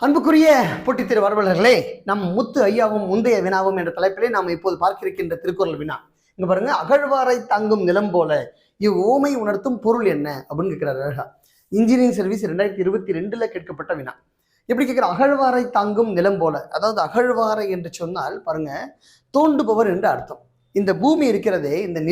அன்புக்குரிய போட்டித் தேர்வு வரவர்களே, நம் முத்து ஐயாவும் முந்தைய வினாவும் என்ற தலைப்பிலே நாம் இப்போது பார்க்கிருக்கின்ற திருக்குறள் வினா. இங்க பாருங்க, அகழ்வாரை தாங்கும் நிலம் போல இவ்வோமை உணர்த்தும் பொருள் என்ன அப்படின்னு கேட்கிறார் அழகா. இன்ஜினியரிங் சர்வீஸ் 2022 கேட்கப்பட்ட வினா. எப்படி கேட்கிற? அகழ்வாரை தாங்கும் நிலம் போல, அதாவது அகழ்வாரை என்று சொன்னால் பாருங்க, தோண்டுபவர் என்று அர்த்தம். இந்த பூமி இருக்கிறதே, இந்த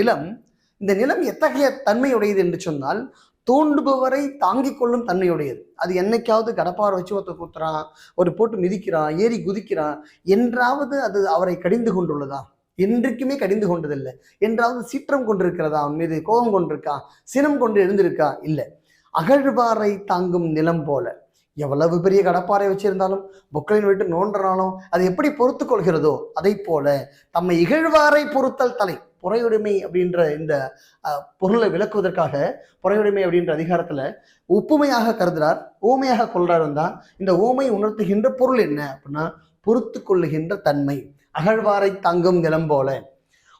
நிலம் எத்தகைய தன்மையுடையது என்று சொன்னால் தோண்டுபவரை தாங்கிக் கொள்ளும் தன்மையுடையது. அது என்னைக்காவது கடப்பாறை வச்சு ஒருத்த குத்துறான், ஒரு போட்டு மிதிக்கிறான், ஏறி குதிக்கிறான் என்றாவது அது அவரை கடிந்து கொண்டுள்ளதா? என்றைக்குமே கடிந்து கொண்டதில்லை. என்றாவது சீற்றம் கொண்டிருக்கிறதா? அவன் மீது கோபம் கொண்டிருக்கா? சினம் கொண்டு எழுந்திருக்கா? இல்லை. அகழ்வாரை தாங்கும் நிலம் போல, எவ்வளவு பெரிய கடப்பாறை வச்சிருந்தாலும் பொக்களின் விட்டு நோன்றாலும் அது எப்படி பொறுத்து கொள்கிறதோ அதை போல தம்மை இகழ்வாரை பொறுத்தல் தலை. பொறையுடைமை அப்படின்ற இந்த பொருளை விளக்குவதற்காக பொறையுடைமை அப்படின்ற அதிகாரத்துல ஒப்புமையாக கருதுறார், ஓமையாக கொள்றாரு தான். இந்த ஓமை உணர்த்துகின்ற பொருள் என்ன அப்படின்னா, பொறுத்து கொள்ளுகின்ற தன்மை. அகழ்வாரை தாங்கும் நிலம் போல.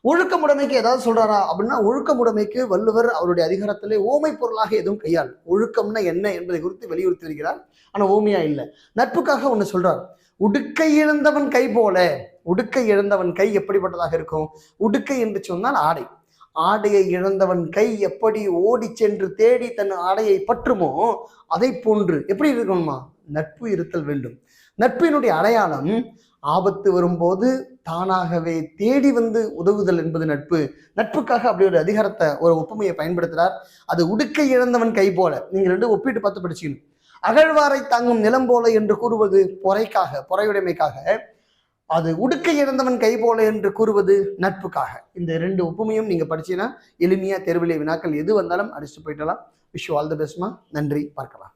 ஒழுக்கமுடைமைக்கு ஏதாவது சொல்றாரா அப்படின்னா, ஒழுக்கமுடைமைக்கு வள்ளுவர் அவருடைய அதிகாரத்திலே ஓமை பொருளாக எதுவும் கையாள். ஒழுக்கம்னா என்ன என்பதை குறித்து வலியுறுத்தி வருகிறார். ஆனா ஓமையா இல்லை. நட்புக்காக ஒண்ணு சொல்றார், உடுக்கை இழந்தவன் கை போல. உடுக்கை இழந்தவன் கை எப்படிப்பட்டதாக இருக்கும்? உடுக்கை என்று சொன்னால் ஆடை. ஆடையை இழந்தவன் கை எப்படி ஓடி சென்று தேடி தன் ஆடையை பற்றுமோ அதை போன்று எப்படி இருக்கணுமா? நட்பு இருத்தல் வேண்டும். நட்பினுடைய அடையாளம் ஆபத்து வரும்போது தானாகவே தேடி வந்து உதவுதல் என்பது நட்பு. நட்புக்காக அப்படி ஒரு அதிகாரத்தை, ஒரு ஒப்புமையை பயன்படுத்துறார். அது உடுக்கை இழந்தவன் கை போல. நீங்க ரெண்டு ஒப்பிட்டு பார்த்து படிச்சுக்கணும். அகழ்வாரை தாங்கும் நிலம் போல என்று கூறுவது பொறைக்காக, பொறையுடைமைக்காக. அது உடுக்கை இழந்தவன் கை போல என்று கூறுவது நட்புக்காக. இந்த ரெண்டு ஒப்புமையும் நீங்க படிச்சீங்கன்னா எளிமையா தேர்விலே வினாக்கள் எது வந்தாலும் அடிச்சுட்டு போயிட்டலாம். விஷ் யூ ஆல் தி பெஸ்ட்மா. நன்றி, பார்க்கலாம்.